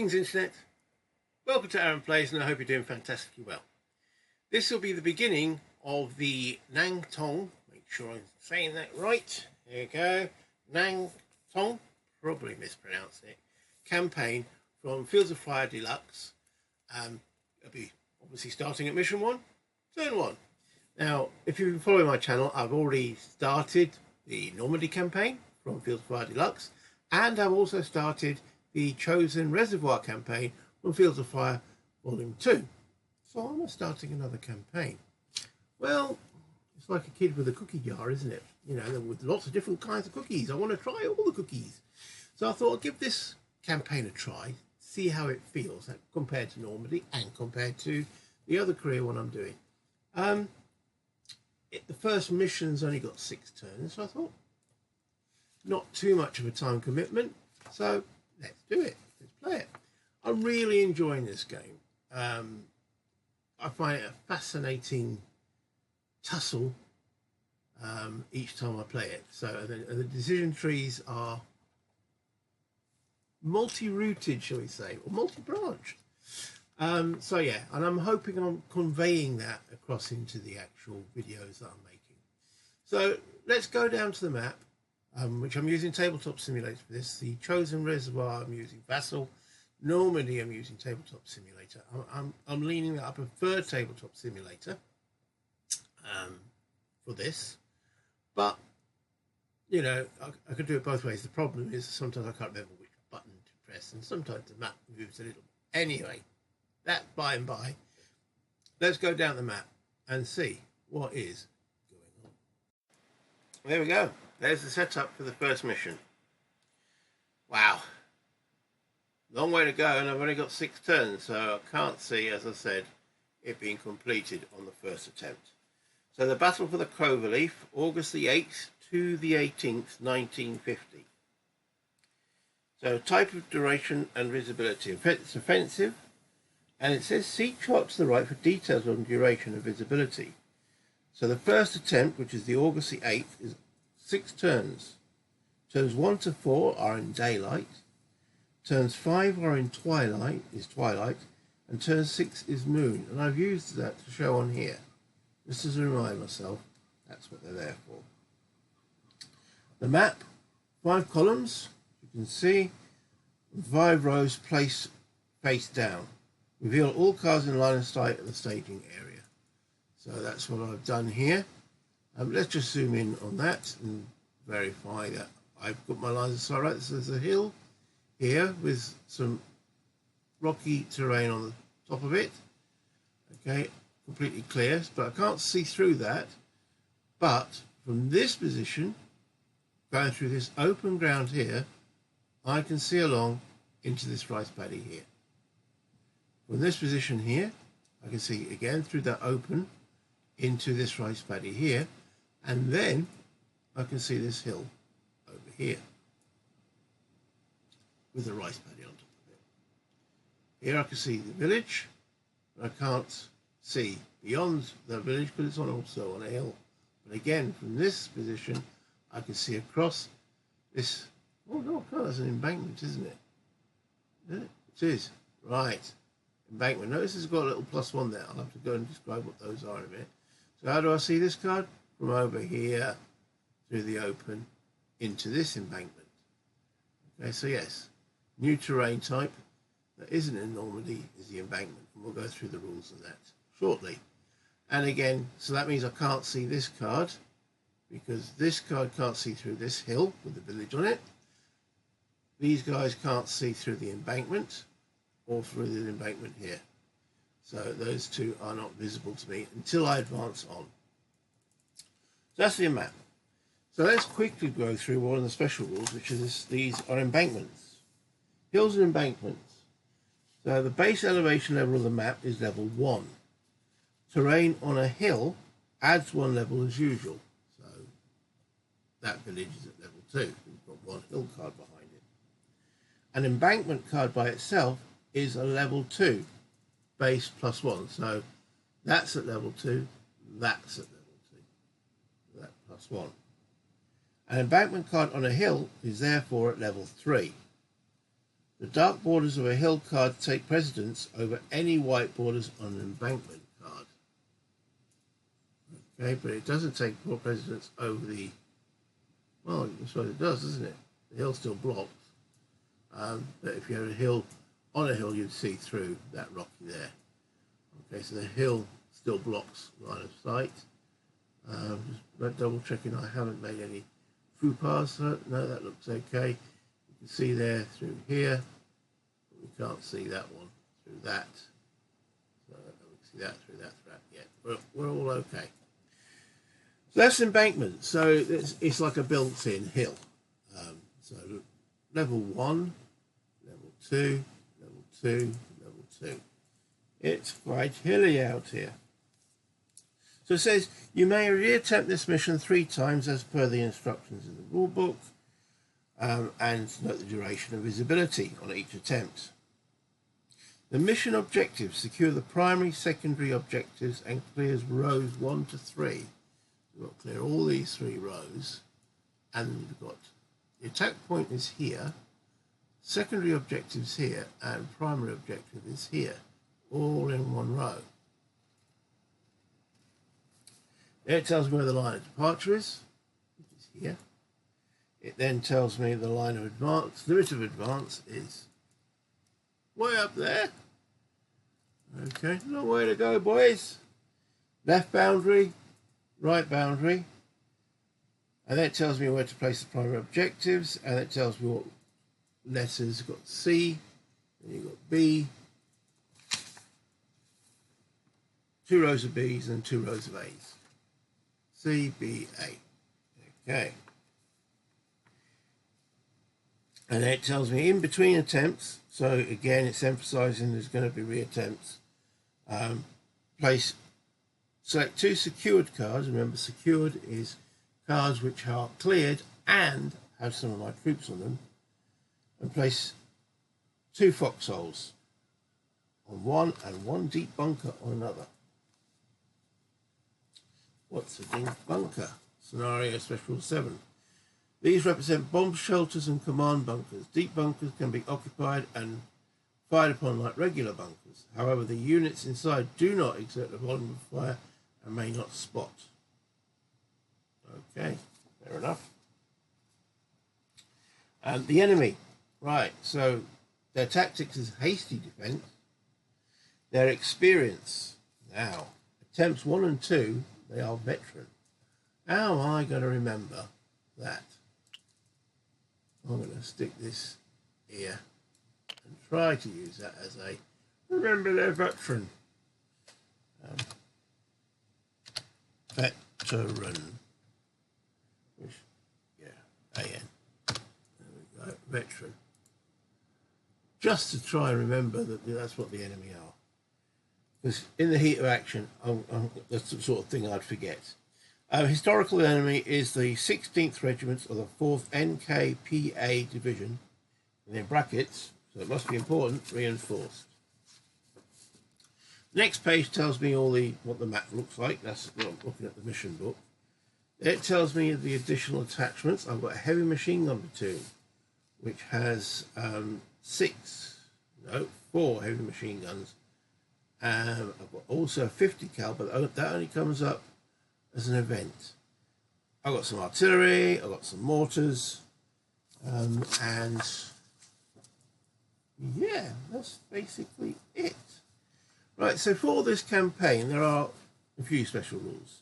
Greetings Internet, welcome to Aaron Plays, and I hope you're doing fantastically well. This will be the beginning of the Naktong, make sure I'm saying that right, there you go, Naktong, probably mispronounced it, campaign from Fields of Fire Deluxe. I'll be obviously starting at mission 1, turn 1. Now, if you've been following my channel, I've already started the Normandy campaign from Fields of Fire Deluxe, and I've also started the Chosen Reservoir campaign from Fields of Fire Volume 2. So I'm starting another campaign. Well, it's like a kid with a cookie jar, isn't it? You know, with lots of different kinds of cookies. I want to try all the cookies. So I thought I'd give this campaign a try, see how it feels compared to Normandy and compared to the other career one I'm doing. The first mission's only got 6 turns, so I thought not too much of a time commitment. So let's do it. Let's play it. I'm really enjoying this game. I find it a fascinating tussle each time I play it. So the decision trees are multi-rooted, shall we say, or multi-branched. So yeah, and I'm hoping I'm conveying that across into the actual videos that I'm making. So let's go down to the map, which I'm using Tabletop Simulator for this. The Chosen Reservoir I'm using Vassal. Normandy I'm using Tabletop Simulator. I'm leaning that I prefer Tabletop Simulator for this, but you know, I could do it both ways. The problem is sometimes I can't remember which button to press, and sometimes the map moves a little. Anyway, that's by and by. Let's go down the map and see what is going on. There we go. There's the setup for the first mission. Wow. Long way to go, and I've only got 6 turns, so I can't see, as I said, it being completed on the first attempt. So the battle for the Cloverleaf, August the 8th to the 18th, 1950. So type of duration and visibility. It's offensive, and it says see chart to the right for details on duration and visibility. So the first attempt, which is the August the 8th, is 6 turns. Turns 1 to 4 are in daylight. Turns 5 are in twilight, and turn 6 is moon. And I've used that to show on here, just as a remind myself, that's what they're there for. The map, 5 columns, you can see, 5 rows placed face down. Reveal all cards in line of sight at the staging area. So that's what I've done here. Let's just zoom in on that and verify that I've got my lines of sight right. This is a hill here with some rocky terrain on the top of it. Okay, completely clear, but I can't see through that. But from this position, going through this open ground here, I can see along into this rice paddy here. From this position here, I can see again through that open into this rice paddy here, and then I can see this hill over here with the rice paddy on top of it. Here I can see the village, but I can't see beyond the village because it's also on a hill. But again, from this position, I can see across this. Oh no, that's an embankment, isn't it? Is it? It is. Right. Embankment. Notice it's got a little +1 there. I'll have to go and describe what those are in a minute. So how do I see this card? From over here through the open into this embankment. Okay, so yes, new terrain type that isn't in Normandy is the embankment, and we'll go through the rules of that shortly. And again, so that means I can't see this card because this card can't see through this hill with the village on it. These guys can't see through the embankment or through the embankment here. So those two are not visible to me until I advance on. So that's the map. So let's quickly go through one of the special rules, which is these are embankments. Hills and embankments. So the base elevation level of the map is level 1. Terrain on a hill adds 1 level as usual. So that village is at level 2. We've got 1 hill card behind it. An embankment card by itself is a level 2 base +1. So that's at level 2, that's at level 2. That +1. An embankment card on a hill is therefore at level 3. The dark borders of a hill card take precedence over any white borders on an embankment card. Okay, but it doesn't take precedence over the... Well, I suppose it does, doesn't it? The hill still blocks. But if you had a hill, on a hill, you'd see through that rocky there. Okay, so the hill still blocks line of sight. Just double checking I haven't made any faux pas. No, that looks okay. You can see there through here. But we can't see that one through that. So we can see that through that. Yeah, we're all okay. So that's embankment. So it's like a built-in hill. So level 1, level 2, level 2, level 2. It's quite hilly out here. So it says, you may reattempt this mission 3 times as per the instructions in the rule book, and note the duration and visibility on each attempt. The mission objectives: secure the primary, secondary objectives and clears rows 1 to 3. We've got to clear all these 3 rows, and we've got the attack point is here, secondary objectives here, and primary objective is here, all in one row. There it tells me where the line of departure is, which is here. It then tells me the line of advance, limit of advance is way up there. Okay, long way to go, boys. Left boundary, right boundary. And then it tells me where to place the primary objectives, and it tells me what letters. You've got C, then you've got B, 2 rows of B's and 2 rows of A's. C, B, A. Okay. And then it tells me in between attempts, so again it's emphasizing there's going to be reattempts. Select 2 secured cards. Remember, secured is cards which are cleared and have some of my troops on them, and place 2 foxholes on one and 1 deep bunker on another. What's a deep bunker? Scenario Special 7. These represent bomb shelters and command bunkers. Deep bunkers can be occupied and fired upon like regular bunkers. However, the units inside do not exert the volume of fire and may not spot. Okay, fair enough. And the enemy, right, so their tactics is hasty defense. Their experience, now, attempts 1 and 2, they are veteran. How am I going to remember that? I'm going to stick this here and try to use that as a remember they're veteran. Veteran. Which, yeah, AN. There we go, veteran. Just to try and remember that that's what the enemy are. Because in the heat of action, that's the sort of thing I'd forget. Historical enemy is the 16th Regiment of the 4th NKPA Division, and in brackets, so it must be important, reinforced. The next page tells me what the map looks like. That's what I'm looking at the mission book. It tells me the additional attachments. I've got a heavy machine gun platoon, which has 4 heavy machine guns. I've got also a 50 cal, but that only comes up as an event. I've got some artillery, I've got some mortars, and yeah, that's basically it. Right, so for this campaign, there are a few special rules.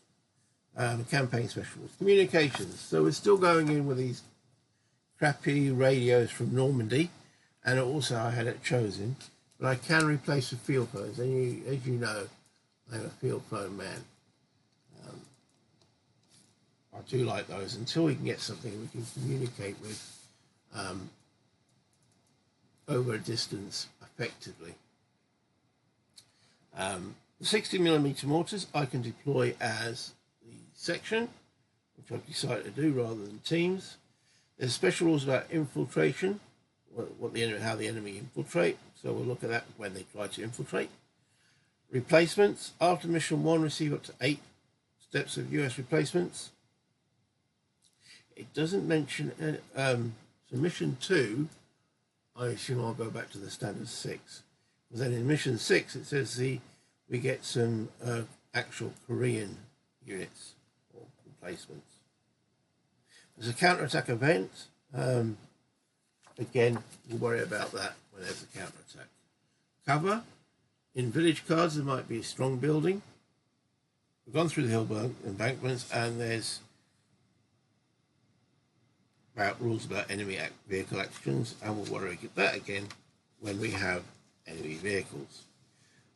Campaign special rules. Communications. So we're still going in with these crappy radios from Normandy, and also I had it chosen, but I can replace with field phones. And as you know, I'm a field phone man. I do like those until we can get something we can communicate with over a distance effectively. The 60mm mortars I can deploy as the section, which I've decided to do rather than teams. There's special rules about infiltration, how the enemy infiltrate. So we'll look at that when they try to infiltrate. Replacements. After mission 1, receive up to 8 steps of US replacements. It doesn't mention, so mission 2, I assume I'll go back to the standard 6. And then in mission 6, it says we get some actual Korean units or replacements. There's a counterattack event. Again, we'll worry about that when there's a counterattack. Cover. In village cards, there might be a strong building. We've gone through the hill embankments, and there's rules about enemy vehicle actions, and we'll worry about that again when we have enemy vehicles.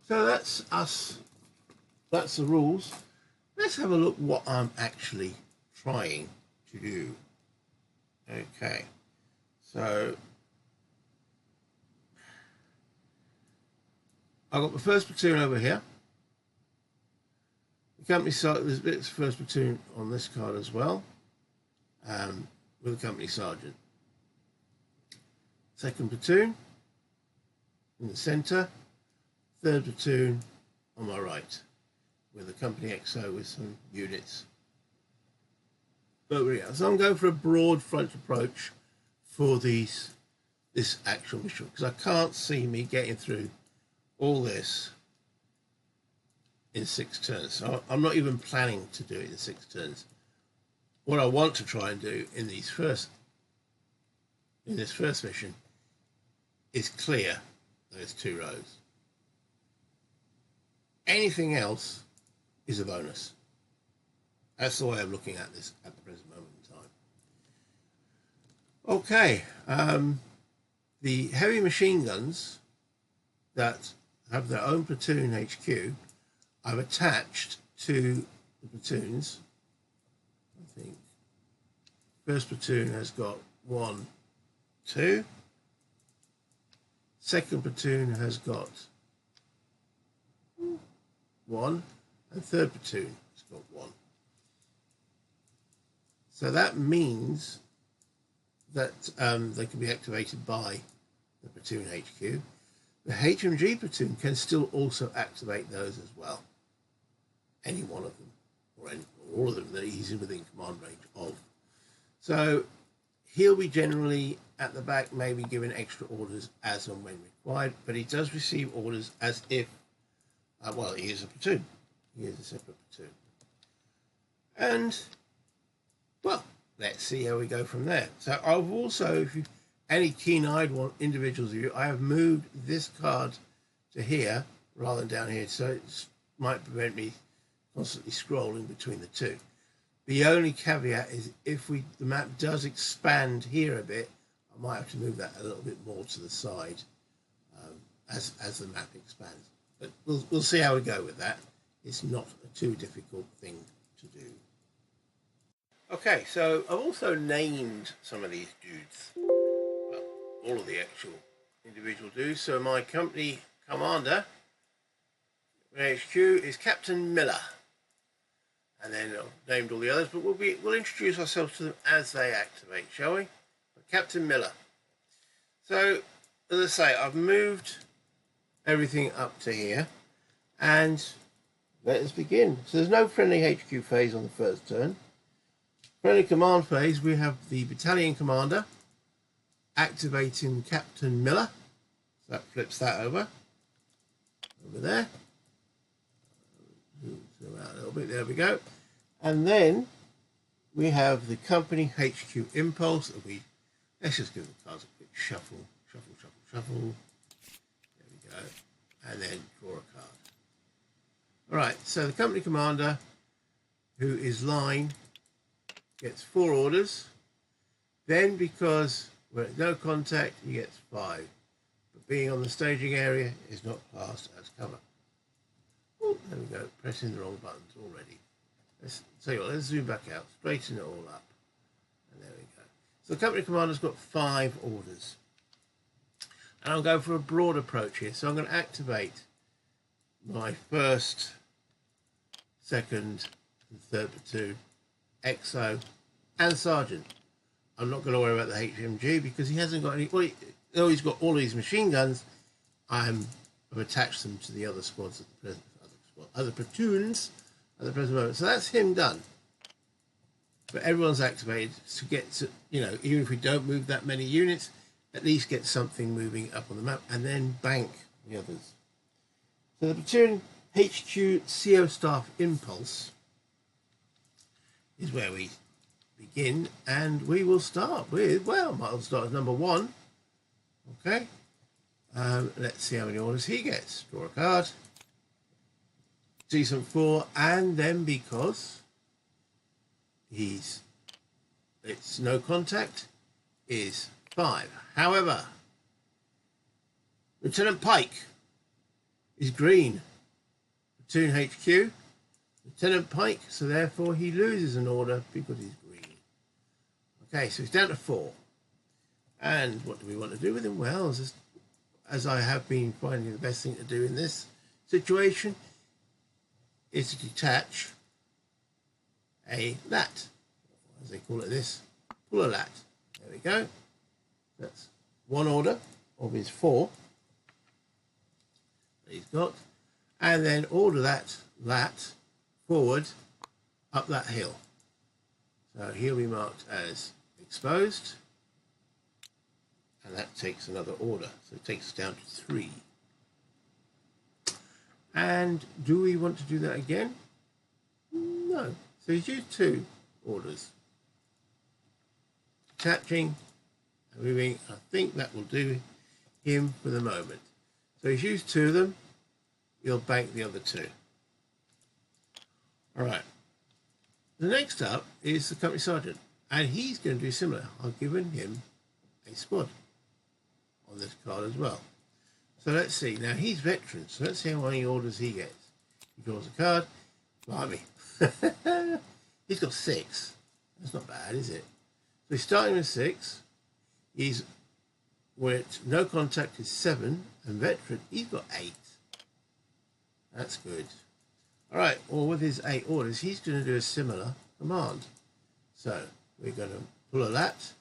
So that's us. That's the rules. Let's have a look what I'm actually trying to do. Okay, so I've got the first platoon over here. The company sergeant, there's a bit of first platoon on this card as well, with a company sergeant. Second platoon in the centre. Third platoon on my right, with a company XO with some units over here. So I'm going for a broad front approach for this actual mission, because I can't see me getting through all this in 6 turns. So I'm not even planning to do it in 6 turns. What I want to try and do in this first mission is clear those 2 rows. Anything else is a bonus. That's the way I'm looking at this at the present moment in time. Okay, the heavy machine guns that have their own platoon HQ, I've attached to the platoons. I think first platoon has got 1, 2. Second platoon has got 1, and third platoon has got 1. So that means that they can be activated by the platoon HQ. The HMG platoon can still also activate those as well. Any one of them, or all of them that he's within command range of. So he'll be generally at the back, maybe giving extra orders as and when required, but he does receive orders as if, well, he is a platoon. He is a separate platoon. And, well, let's see how we go from there. So I've also, if you any keen-eyed individuals of you, I have moved this card to here rather than down here, so it might prevent me constantly scrolling between the two. The only caveat is if the map does expand here a bit, I might have to move that a little bit more to the side as the map expands. But we'll see how we go with that. It's not a too difficult thing to do. Okay, so I've also named some of these dudes. Well, all of the actual individual dudes. So my company commander, HQ, is Captain Miller. And then I've named all the others, but we'll introduce ourselves to them as they activate, shall we? Captain Miller. So, as I say, I've moved everything up to here, and let us begin. So there's no friendly HQ phase on the first turn. Friendly command phase, we have the battalion commander activating Captain Miller. So that flips that over there. Zoom out a little bit, there we go. And then we have the company HQ impulse. Let's just give the cards a quick shuffle. There we go. And then draw a card. All right, so the company commander, who is line, gets 4 orders. Then, because we're at no contact, he gets 5. But being on the staging area is not classed as cover. Oh, there we go, pressing the wrong buttons already. Let's zoom back out, straighten it all up. And there we go. So the company commander's got 5 orders. And I'll go for a broad approach here. So I'm going to activate my 1st, 2nd, and 3rd platoon, XO, and Sergeant. I'm not going to worry about the HMG because he hasn't got any. Well, though he's got all these machine guns, I've attached them to the other squads at the present, other platoons at the present moment. So that's him done. But everyone's activated to get to, even if we don't move that many units, at least get something moving up on the map, and then bank the others. So the platoon HQ CO staff impulse is where we begin, and we will start with, well, might as well start as number 1. Okay, let's see how many orders he gets. Draw a card, decent 4, and then because it's no contact, is 5. However, Lieutenant Pike is green. Platoon HQ, Lieutenant Pike, so therefore he loses an order because he's green. Okay, so he's down to 4. And what do we want to do with him? Well, as I have been finding the best thing to do in this situation is to detach a lat, as they call it this, pull a lat. There we go. That's 1 order of his 4 that he's got. And then order that lat forward up that hill. So he'll be marked as exposed. And that takes another order. So it takes us down to 3. And do we want to do that again? No. So he's used 2 orders. Detaching and moving. I think that will do him for the moment. So he's used 2 of them. He'll bank the other 2. All right. The next up is the company sergeant. And he's going to do similar. I've given him a squad on this card as well. So let's see. Now he's veteran, so let's see how many orders he gets. He draws a card. Blimey. He's got 6. That's not bad, is it? So he's starting with 6. He's with no contact is 7, and veteran, he's got 8. That's good. All right, well, with his 8 orders, he's going to do a similar command. So we're going to pull a lat,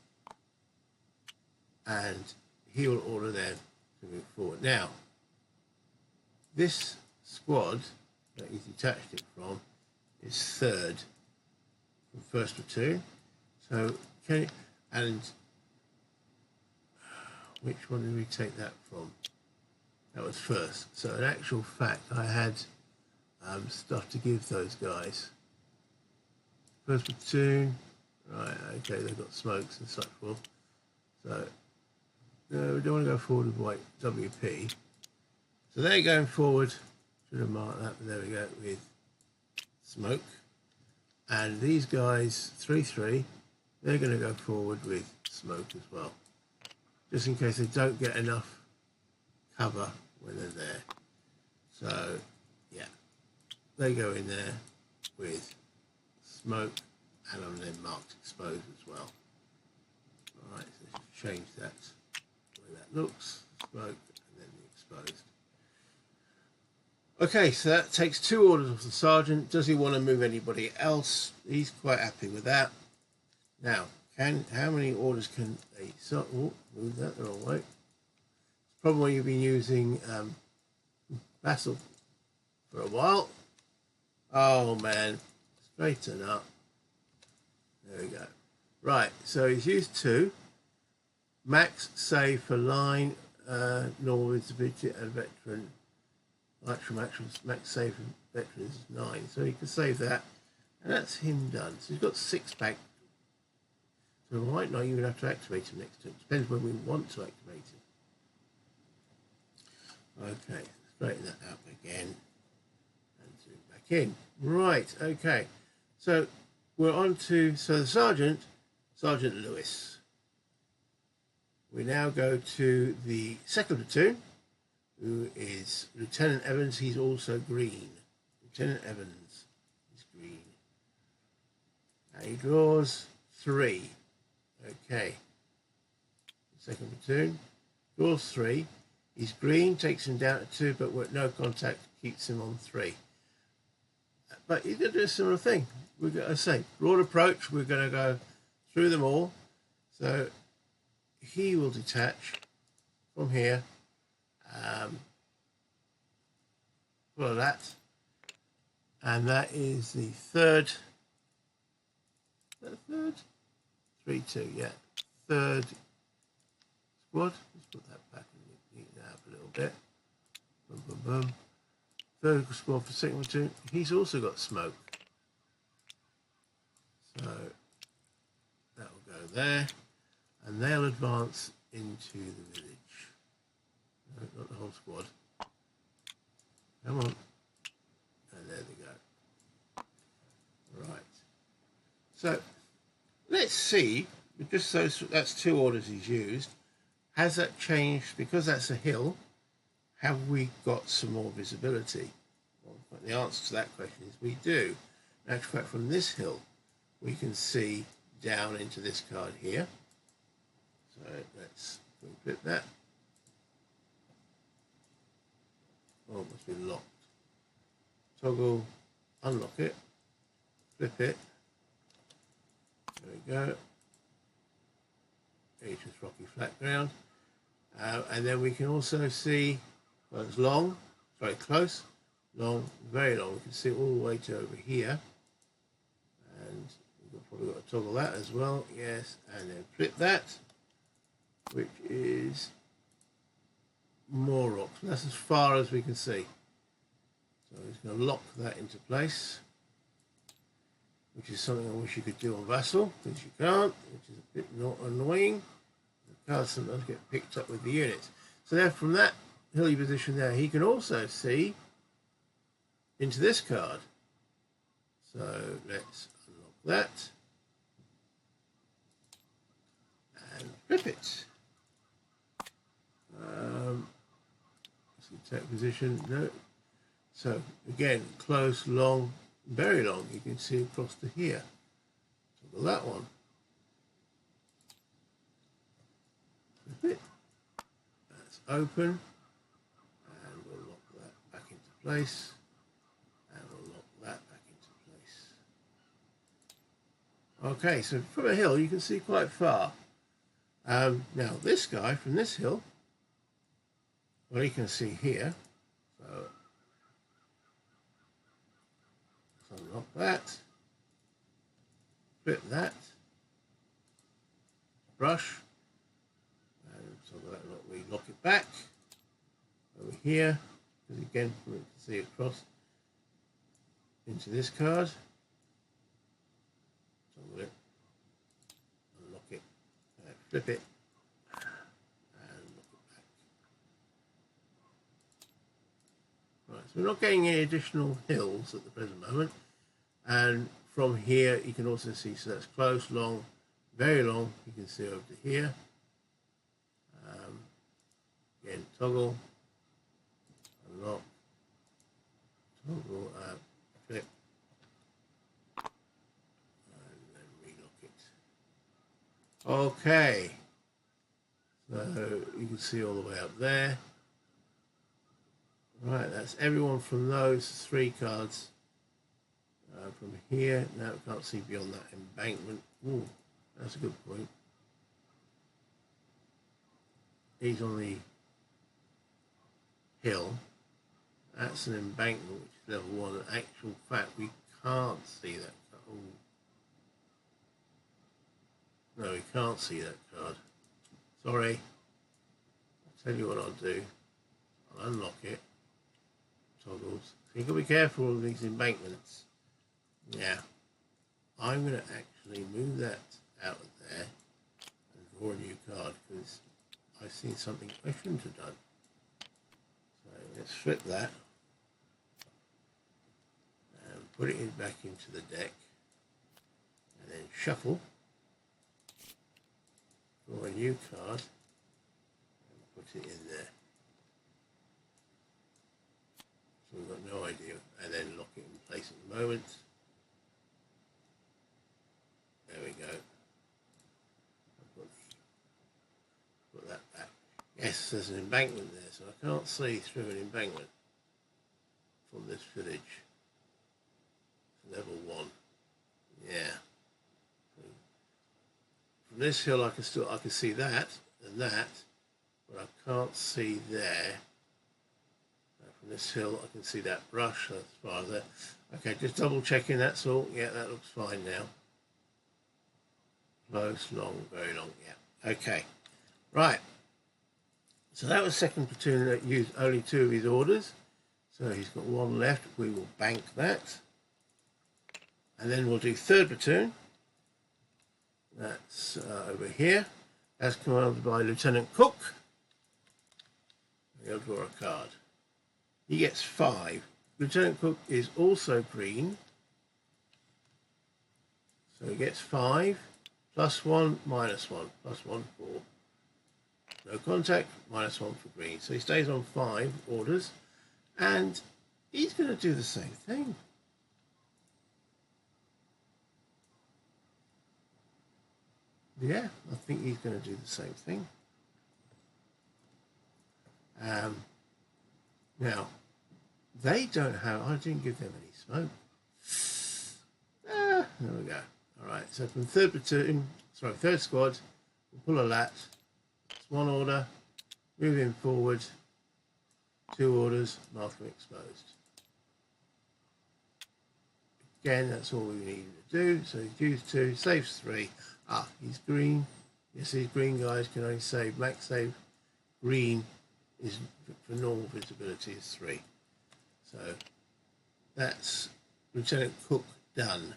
and he will order them to move forward. Now, this squad that he's detached it from is 3rd from 1st platoon. So can you, and which one did we take that from? That was 1st. So in actual fact, I had stuff to give those guys. 1st platoon, right? Okay, they've got smokes and such forth. So no, we don't want to go forward with white WP. So they're going forward. Should have marked that, but there we go, with smoke. And these guys, 3-3, they're going to go forward with smoke as well, just in case they don't get enough cover when they're there. So, yeah, they go in there with smoke, and I'm then marked exposed as well. All right, so let's change that the way that looks, smoke, and then the exposed. Okay, so that takes 2 orders of the sergeant. Does he want to move anybody else? He's quite happy with that. Now, how many orders can a sergeant move that the wrong way? It's probably when you've been using Vassal for a while. Oh man, straighten up. There we go. Right, so he's used 2. Max save for line, normal visibility and veteran. Actual max save for veterans is 9, so he can save that, and that's him done. So he's got 6 back. So we might not even have to activate him next turn. Depends when we want to activate him. Okay, straighten that up again and zoom back in. Right, okay. So we're on to the Sergeant Lewis. We now go to the 2nd platoon, who is Lieutenant Evans. He's also green. Lieutenant Evans is green. Now he draws 3. Okay. 2nd platoon draws 3. He's green, takes him down to 2, but with no contact, keeps him on 3. But he's going to do a similar thing. We're going to say broad approach. We're going to go through them all. So he will detach from here. Follow that, and that is the 3rd. 3-2, yeah, 3rd squad. Let's put that back and neaten that up a little bit. Boom, boom, boom. Third squad for second platoon. He's also got smoke. So that will go there. And they'll advance into the village. No, not the whole squad. Come on. And there they go. Right. So let's see, just those, that's 2 orders he's used. Has that changed? Because that's a hill, have we got some more visibility? Well, the answer to that question is we do. In actual fact, from this hill, we can see down into this card here. So let's flip that. Oh, it must be locked. Toggle, unlock it, flip it. There we go. H is rocky flat ground. And then we can also see, well, it's long, very close, long, very long. We can see it all the way to over here. And we've probably got to toggle that as well. Yes, and then flip that, which is more rocks. That's as far as we can see. So it's going to lock that into place, which is something I wish you could do on Vassal, because you can't, which is a bit not annoying. The cards sometimes get picked up with the units. So there, from that hilly position there, he can also see into this card. So let's unlock that and flip it. Attack position, no. So again, close, long, very long. You can see across to here. Toggle that one. Flip it. That's open, and we'll lock that back into place, and we'll lock that back into place. Okay, so from a hill you can see quite far. Now this guy from this hill, well, you can see here. So let's unlock that, flip that, brush, and so that we lock it back over here, because again we can see it cross into this card. Toggle it, unlock it, and flip it, and lock it back. Right, so we're not getting any additional hills at the present moment, and from here you can also see, so that's close, long, very long. You can see over to here. Again, toggle, unlock, toggle, flip, and then relock it. Okay, so you can see all the way up there. Right, that's everyone from those 3 cards. From here, now we can't see beyond that embankment. Ooh, that's a good point. He's on the hill. That's an embankment, which is level 1. In actual fact, we can't see that. Oh. No, we can't see that card. Sorry. I'll tell you what I'll do. I'll unlock it. Toggles. So you've got to be careful of these embankments. Now, I'm going to actually move that out of there and draw a new card, because I've seen something I shouldn't have done. So let's flip that and put it back into the deck, and then shuffle, draw a new card and put it in there. So we've got no idea, and then lock it in place at the moment. There we go. Put that back. Yes, there's an embankment there, so I can't see through an embankment from this village. Level 1. Yeah. So from this hill, I can see that and that, but I can't see there. From this hill, I can see that brush. That's as far as that. Okay, just double checking. That's all. Yeah, that looks fine now. Close, long, very long. Yeah. Okay. Right. So that was second platoon that used only 2 of his orders. So he's got 1 left. We will bank that. And then we'll do third platoon. That's over here. That's commanded by Lieutenant Cook. He'll draw a card. He gets 5. Lieutenant Cook is also green. So he gets 5, +1, -1, +1, 4. No contact, -1 for green. So he stays on 5 orders. And he's going to do the same thing. Yeah, I think he's going to do the same thing. Now, they don't have, I didn't give them any smoke. There we go. All right, so from third squad, we'll pull a lat. It's 1 order, move him forward, 2 orders, mark him exposed. Again, that's all we need to do. So he's used 2, saves 3. Ah, he's green. Yes, these green guys can only save, max save green is for normal visibility is 3. So that's Lieutenant Cook done.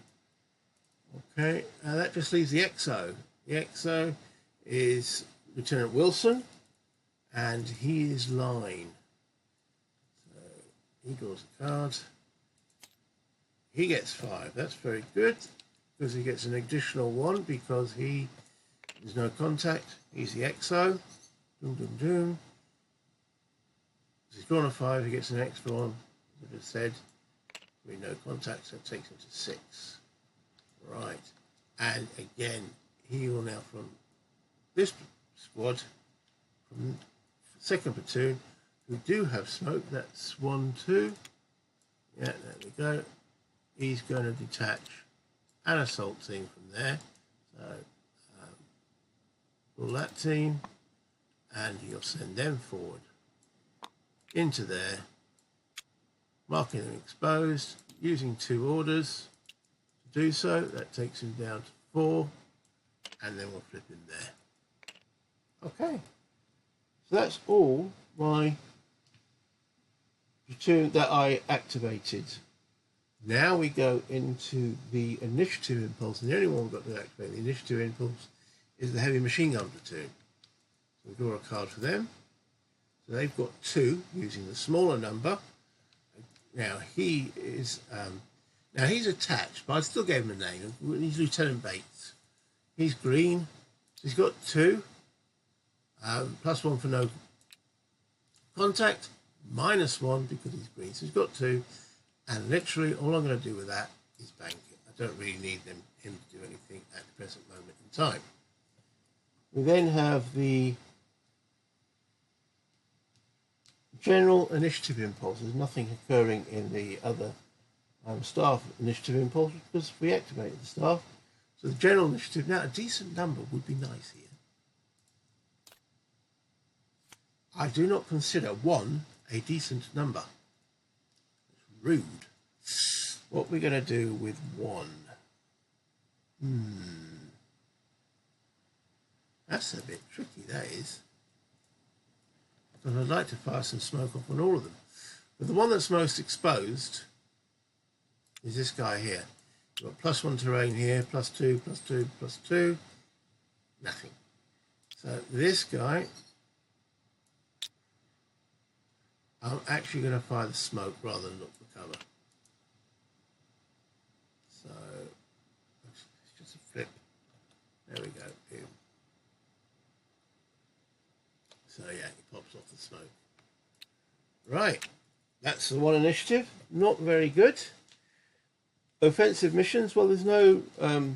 Okay, that just leaves the XO. The XO is Lieutenant Wilson, and he is line. So he draws a card. He gets 5. That's very good, because he gets an additional 1 because there's no contact. He's the XO. Doom, doom, doom. He's drawn a 5. He gets an extra 1. As I just said, with no contact, so it takes him to 6. Right, and again, he will now from this squad, from second platoon, who do have smoke. That's 1, 2. Yeah, there we go. He's going to detach an assault team from there. So pull that team, and he'll send them forward into there, marking them exposed, using 2 orders. Do so, that takes him down to 4, and then we'll flip him there. Okay, so that's all my platoon that I activated. Now we go into the initiative impulse, and the only one we've got to activate the initiative impulse is the heavy machine gun platoon. So we draw a card for them. So they've got 2 using the smaller number. Now he is. Now he's attached, but I still gave him a name. He's Lieutenant Bates. He's green. So he's got 2. +1 for no contact. -1 because he's green. So he's got 2. And literally all I'm going to do with that is bank it. I don't really need him to do anything at the present moment in time. We then have the general initiative impulse. There's nothing occurring in the other staff initiative impulse because we activated the staff. So the general initiative, now a decent number would be nice here. I do not consider 1 a decent number. It's rude. What we're going to do with 1? That's a bit tricky, that is. But I'd like to fire some smoke off on all of them. But the one that's most exposed is this guy here. You've got +1 terrain here, +2, +2, +2. Nothing. So this guy, I'm actually going to fire the smoke rather than look for cover. So it's just a flip. There we go. Boom. So yeah, he pops off the smoke. Right, that's the 1 initiative. Not very good. Offensive missions, well, there's no, the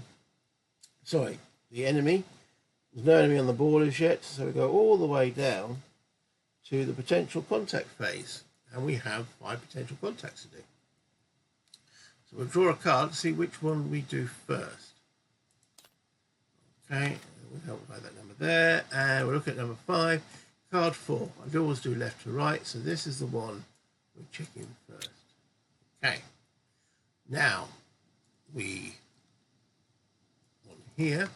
enemy. There's no enemy on the borders yet, so we go all the way down to the potential contact phase, and we have 5 potential contacts to do. So we'll draw a card to see which one we do first. Okay, we'll help by that number there, and we'll look at number 5, card 4. I always do left to right, so this is the one we're checking first. Okay. Now, we on here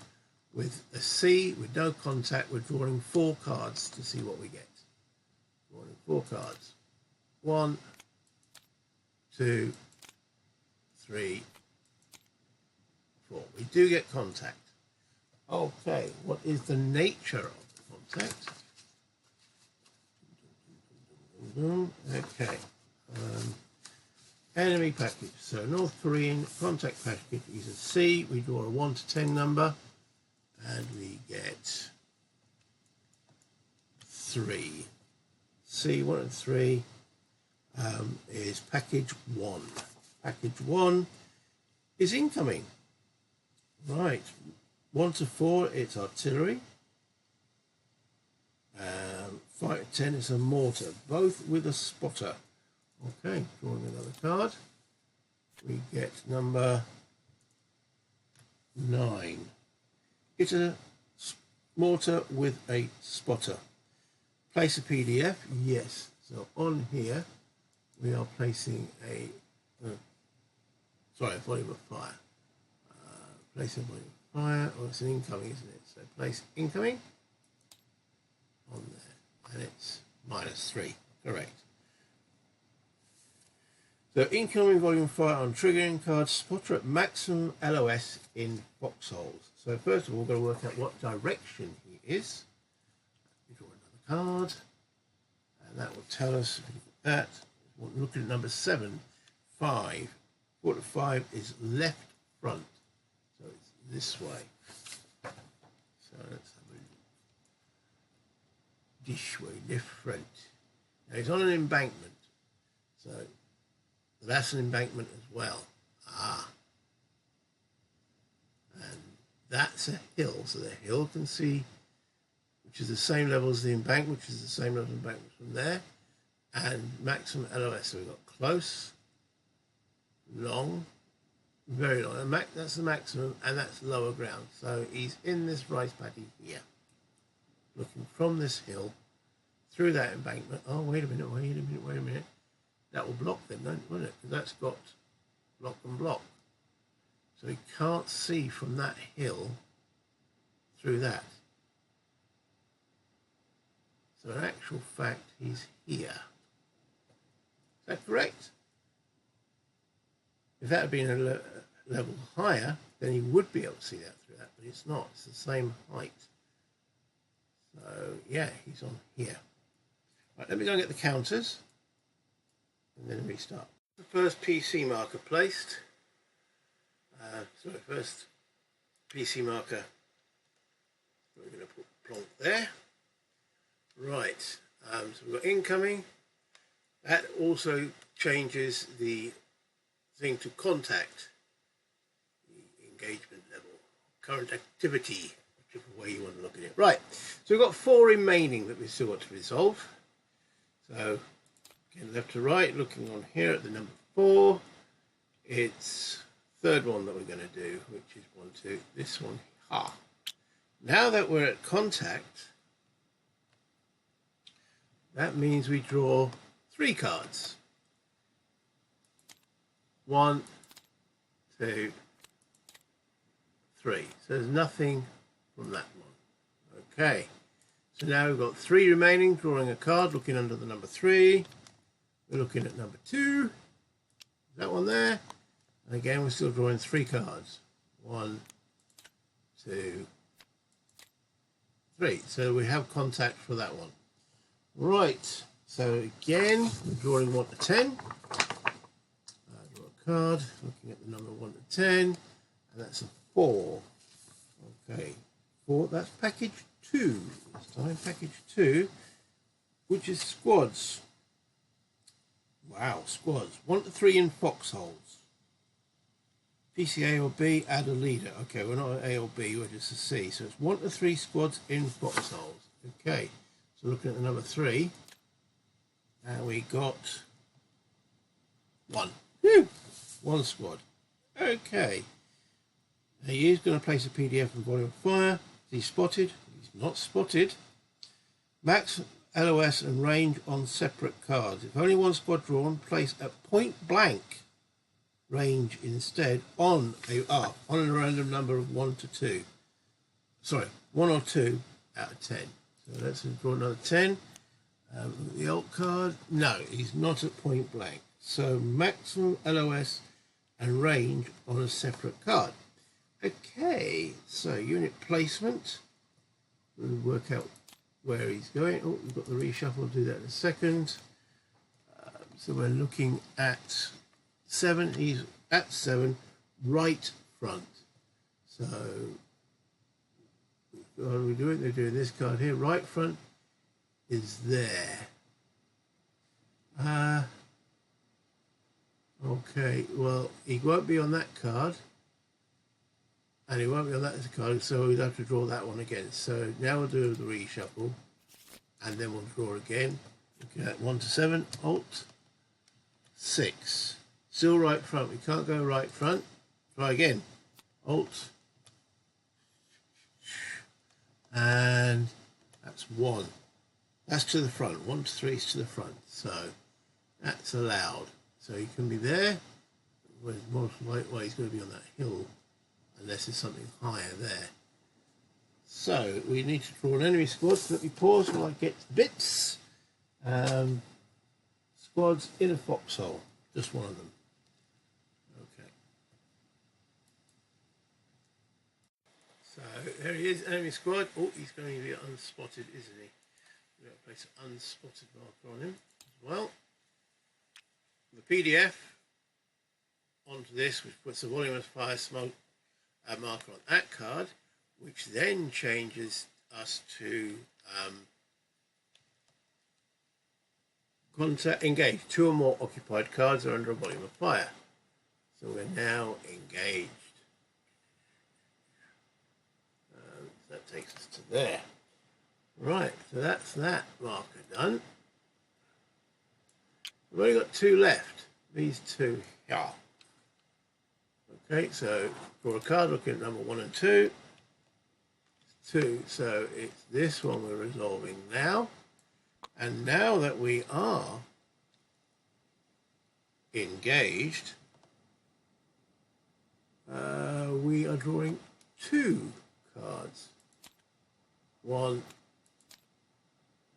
with a C with no contact, we're drawing 4 cards to see what we get. 4 cards. 1, 2, 3, 4. We do get contact. Okay, what is the nature of the contact? Okay. Enemy package. So North Korean contact package is a C. We draw a 1 to 10 number and we get 3. C 1 and 3 is package 1. Package 1 is incoming. Right. 1 to 4 it's artillery. 5 to 10 is a mortar, both with a spotter. Okay, drawing another card. We get number 9. It's a mortar with a spotter. Place a PDF, yes. So on here we are placing a volume of fire. Place a volume of fire. Oh, it's an incoming, isn't it? So place incoming on there, and it's -3. Correct. So incoming volume fire on triggering card, spotter at maximum LOS in foxholes. So first of all, we're going to work out what direction he is. We draw another card, and that will tell us that. We're looking at number 7, 5. 4 to 5 is left front, so it's this way. So let's have a look. This way, left front. Now it's on an embankment, so that's an embankment as well. And that's a hill, so the hill can see, which is the same level as the embankment, which is the same level as the embankment from there, and maximum LOS. So we've got close, long, very long, and that's the maximum, and that's lower ground. So he's in this rice paddy here, looking from this hill through that embankment. Oh, wait a minute. That will block them, won't it? Because that's got block and block. So he can't see from that hill through that. So in actual fact, he's here. Is that correct? If that had been a level higher, then he would be able to see that through that, but it's not. It's the same height. So yeah, he's on here. Right, let me go and get the counters and then restart. The first PC marker placed. First PC marker we're going to put plonk there. Right, so we've got incoming. That also changes the thing to contact, the engagement level, current activity, whichever way you want to look at it. Right, so we've got 4 remaining that we've still got to resolve. So again, left to right, looking on here at the number 4, it's third one that we're going to do, which is 1, 2, this one. Now that we're at contact, that means we draw 3 cards. 1, 2, 3. So there's nothing from that one. Okay. So now we've got 3 remaining, drawing a card, looking under the number 3. We're looking at number 2. That one there. And again, we're still drawing 3 cards. 1, 2, 3. So we have contact for that one. Right. So again, we're drawing 1 to 10. Draw a card, looking at the number 1 to 10. And that's a 4. Okay. 4. That's package 2. This time, package 2, which is squads. Wow, squads. 1 to 3 in foxholes. PCA or B, add a leader. Okay, we're not an A or B, we're just a C. So it's 1 to 3 squads in foxholes. Okay, so looking at the number 3, and we got 1. Whew. 1 squad. Okay. Now he is going to place a PDF and volume of fire. Is he spotted? He's not spotted. Max LOS and range on separate cards. If only 1 squad drawn, place at point blank range instead on a random number of 1 to 2. Sorry, 1 or 2 out of 10. So let's draw another 10. The alt card, no, he's not at point blank. So maximum LOS and range on a separate card. Okay, so unit placement. We'll work out where he's going. Oh, we've got the reshuffle. I'll do that in a second. So we're looking at 7. He's at 7, right front. So what are we doing? They're doing this card here. Right front is there. Okay, well, he won't be on that card. And he won't be on that card, so we'd have to draw that one again. So now we'll do the reshuffle, and then we'll draw again. Looking at 1 to 7, Alt, 6. Still right front. We can't go right front. Try again. Alt. And that's 1. That's to the front. 1 to 3 is to the front. So that's allowed. So he can be there. Most likely he's going to be on that hill, unless there's something higher there. So we need to draw an enemy squad. So let me pause while I get to the bits. Squads in a foxhole. Just one of them. Okay. So there he is, enemy squad. Oh, he's going to be unspotted, isn't he? We're going to place an unspotted marker on him as well. The PDF onto this, which puts the volume of fire smoke marker on that card, which then changes us to contact engage. 2 or more occupied cards are under a volume of fire. So we're now engaged. That takes us to there. Right, so that's that marker done. We've only got 2 left. These 2 here. Okay, so draw a card looking at number 1 and 2. 2, so it's this one we're resolving now. And now that we are engaged, we are drawing 2 cards. 1,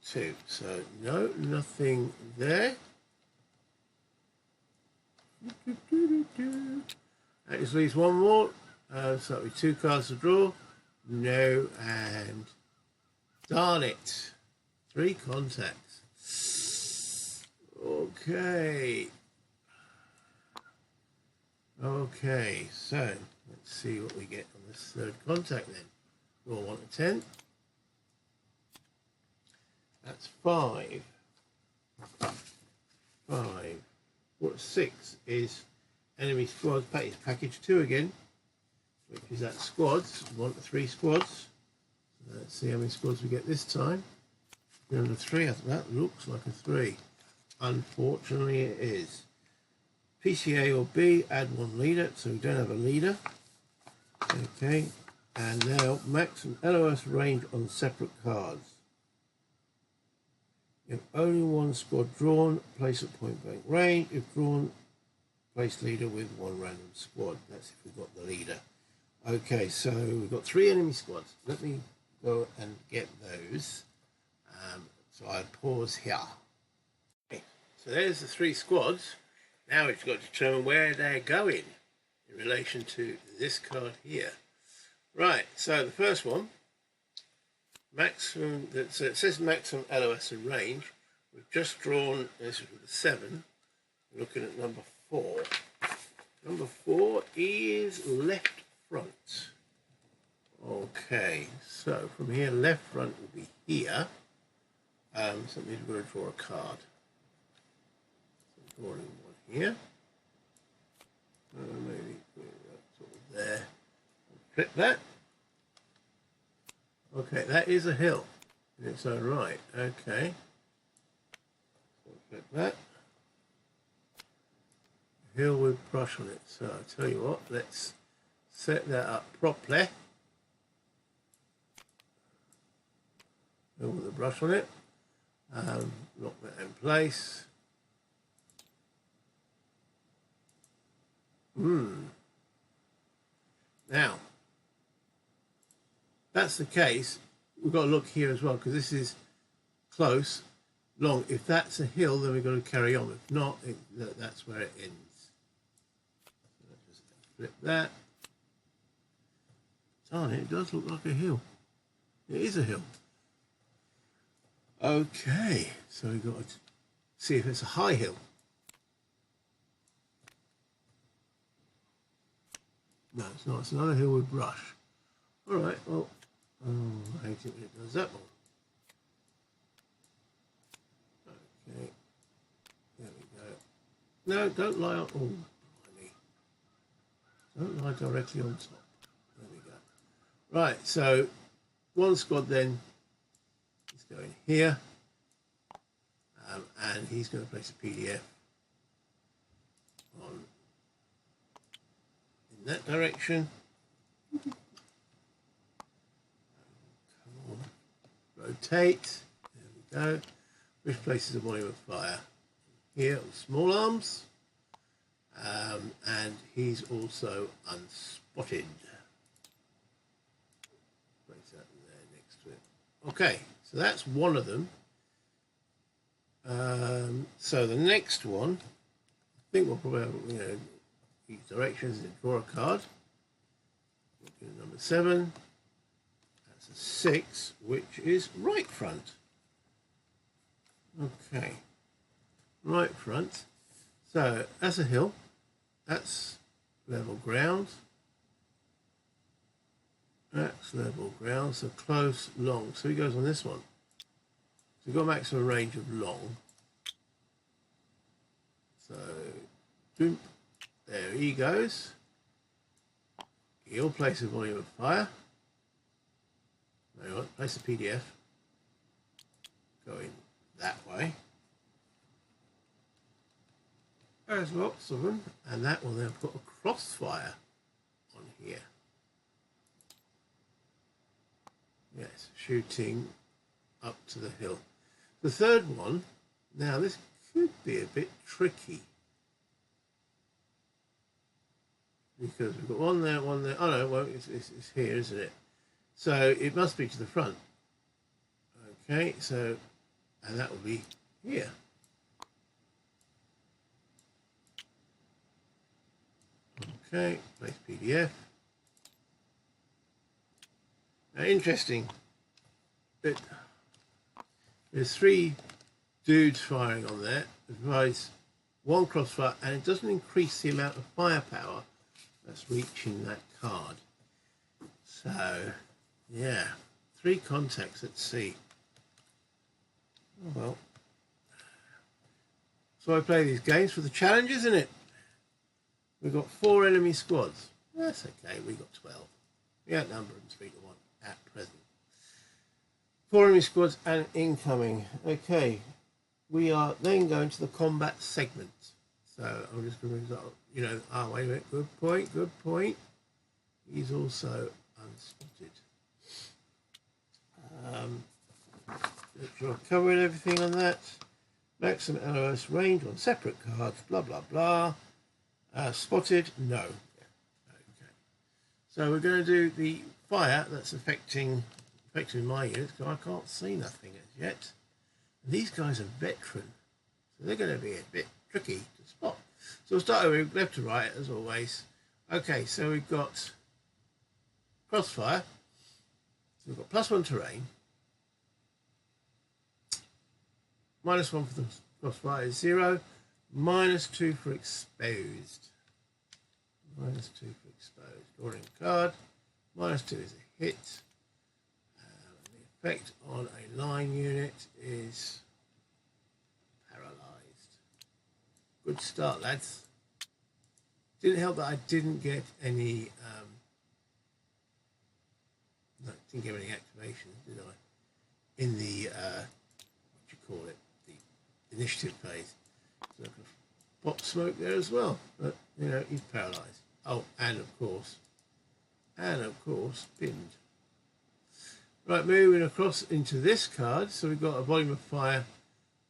2. So no, nothing there. That just leaves 1 more. So that'll be 2 cards to draw. No, and darn it. 3 contacts. Okay. Okay, so let's see what we get on this 3rd contact then. Draw 1 to 10. That's 5. 5. What 6 is enemy squads package 2 again, which is that squads, 1 to 3 squads. So let's see how many squads we get this time. Under 3, I think that looks like a 3. Unfortunately it is. PCA or B, add 1 leader, so we don't have a leader. Okay, and now maximum LOS range on separate cards. If only 1 squad drawn, place at point blank range. If drawn, place leader with 1 random squad. That's if we've got the leader. Okay, so we've got 3 enemy squads. Let me go and get those. So I pause here. Okay, so there's the 3 squads. Now we've got to determine where they're going in relation to this card here. Right, so the first one, maximum, so it says maximum LOS and range. We've just drawn, this is with the 7, we're looking at number 4. Number 4 is left front. Okay, so from here, left front will be here. Somebody's going to draw a card. So drawing 1 here. Maybe put that sort of there. Flip that. Okay, that is a hill in its own right. Okay. So flip that. Hill with brush on it. So I'll tell you what, let's set that up properly. Hill with a brush on it. Lock that in place. Now, that's the case. We've got to look here as well because this is close. long. If that's a hill, then we've got to carry on. If not, that's where it ends. So let's just flip that. Darn it does look like a hill. It is a hill. Okay, so we've got to see if it's a high hill. No, it's not. It's another hill with brush. All right, well, I hate it when it does that one. Okay, there we go. No, don't lie on. Oh, blimey. Don't lie directly on top. There we go. Right, so one squad then is going here, and he's going to place a PDF on in that direction. Come on, rotate. There we go. Which places a volume of fire here on small arms, and he's also unspotted. Place that there next to it. Okay, so that's one of them. So the next one, I think we'll probably have, each directions and draw a card. Number 7. That's a 6, which is right front. Okay, right front. So that's a hill. That's level ground. That's level ground. So close, long. So he goes on this one. So we've got a maximum range of long. So, boom. There he goes. He'll place a volume of fire. There you go. Place a PDF. Going that way. There's lots of them, and that will then put a crossfire on here. Yes, shooting up to the hill. The third one, now this could be a bit tricky. Because we've got one there, one there. Oh no, well, it's here, isn't it? So it must be to the front. Okay, so, and that will be here. Okay, place PDF. Now, interesting that there's 3 dudes firing on there. It provides 1 crossfire, and it doesn't increase the amount of firepower that's reaching that card. So, yeah, 3 contacts at sea. Oh well. So I play these games for the challenge, isn't it? We've got 4 enemy squads. That's okay, we've got 12. We outnumber them 3 to 1 at present. 4 enemy squads and incoming. Okay, we are then going to the combat segment. So I'm just going to, wait a minute, good point. He's also unspotted. Make sure I've covered everything on that. Maximum LOS range on separate cards, blah, blah, blah. Spotted, no. Okay. So we're going to do the fire that's affecting my units, because I can't see nothing as yet. And these guys are veteran, so they're going to be a bit tricky to spot. So we'll start over left to right, as always. Okay, so we've got crossfire. So we've got +1 terrain. -1 for the crossfire is 0. -2 for exposed. -2 for exposed. Drawing a card. -2 is a hit. The effect on a line unit is paralysed. Good start, lads. Didn't help that I didn't get any. No, didn't get any activations, did I? In the what do you call it? The initiative phase. So I can pop smoke there as well, but he's paralysed. Oh, and of course, pinned. Right, moving across into this card. So we've got a volume of fire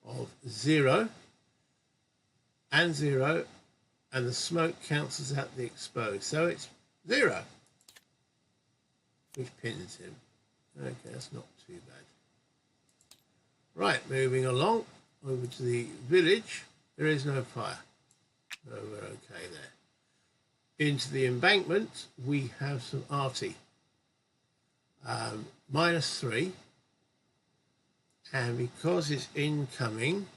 of 0 and 0, and the smoke cancels out the exposed, so it's 0, which pins him. Okay, that's not too bad. Right, moving along. over to the village. There is no fire. So we're okay there. Into the embankment, we have some arty. -3. And because it's incoming,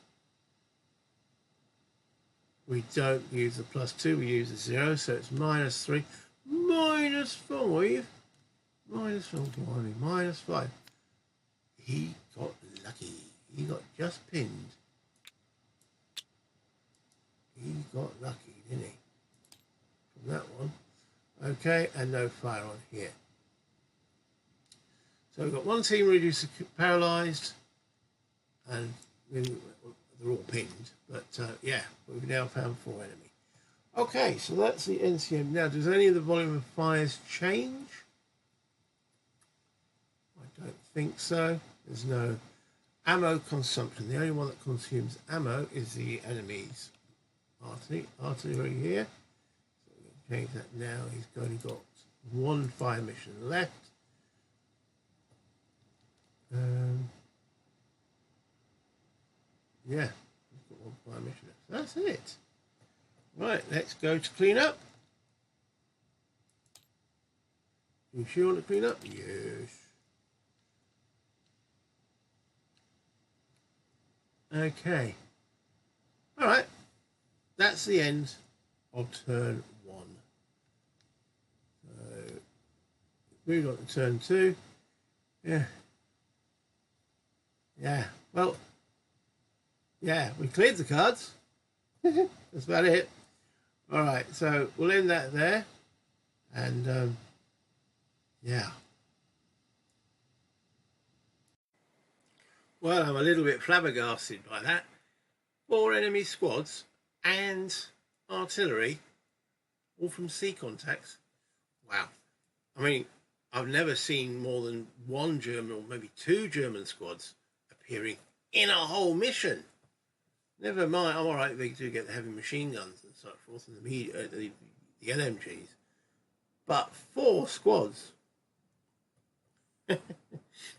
we don't use the +2, we use the 0, so it's -3, -5, -4, -5. He got lucky. He got just pinned. He got lucky, didn't he? From that one. Okay, and no fire on here. So we've got one team reduced to paralysed, and they're all pinned. But yeah, we've now found 4 enemy. Okay, so that's the NCM. Now, does any of the volume of fires change? I don't think so. There's no ammo consumption. The only one that consumes ammo is the enemy's artillery here. So we can change that now. He's only got 1 fire mission left. Yeah, we've got 1 fire mission left. That's it. Right, let's go to clean up. You sure want to clean up? Yes. Okay. All right. That's the end of turn 1. So, move on to turn 2. Yeah. Yeah. Well, yeah, we cleared the cards. That's about it. All right. So we'll end that there. And, yeah. Well, I'm a little bit flabbergasted by that. 4 enemy squads and artillery, all from sea contacts. Wow. I mean, I've never seen more than 1 German or maybe 2 German squads appearing in a whole mission. Never mind, I'm all right, they do get the heavy machine guns and so forth, and the LMGs. But 4 squads.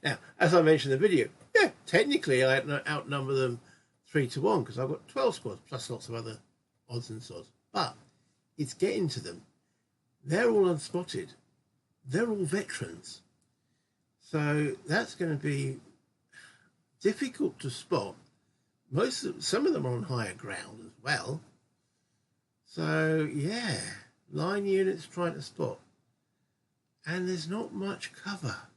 Now, as I mentioned in the video, yeah, technically I outnumber them 3 to 1 because I've got 12 squads plus lots of other odds and sods. But it's getting to them. They're all unspotted. They're all veterans. So that's going to be difficult to spot. Some of them are on higher ground as well. So yeah, line units trying to spot. And there's not much cover.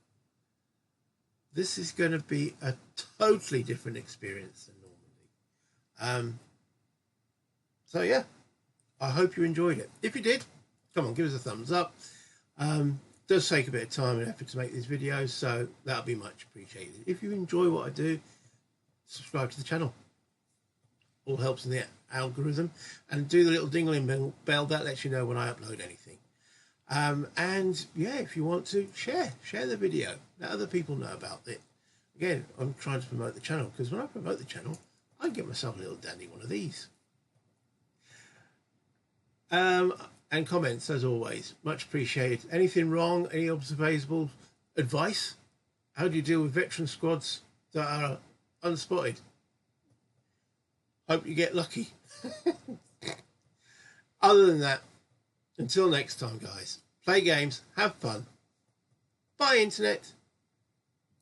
This is going to be a totally different experience than normally. So yeah, I hope you enjoyed it. If you did, come on, give us a thumbs up. Does take a bit of time and effort to make these videos, so that'll be much appreciated. If you enjoy what I do, subscribe to the channel. All helps in the algorithm, and do the little dingling bell that lets you know when I upload anything. And yeah, if you want to share the video, let other people know about it. Again, I'm trying to promote the channel, because when I promote the channel, I can get myself a little dandy one of these. And comments, as always, much appreciated. Anything wrong, any observable advice? How do you deal with veteran squads that are unspotted? Hope you get lucky. Other than that, until next time, guys, play games, have fun. Bye, Internet.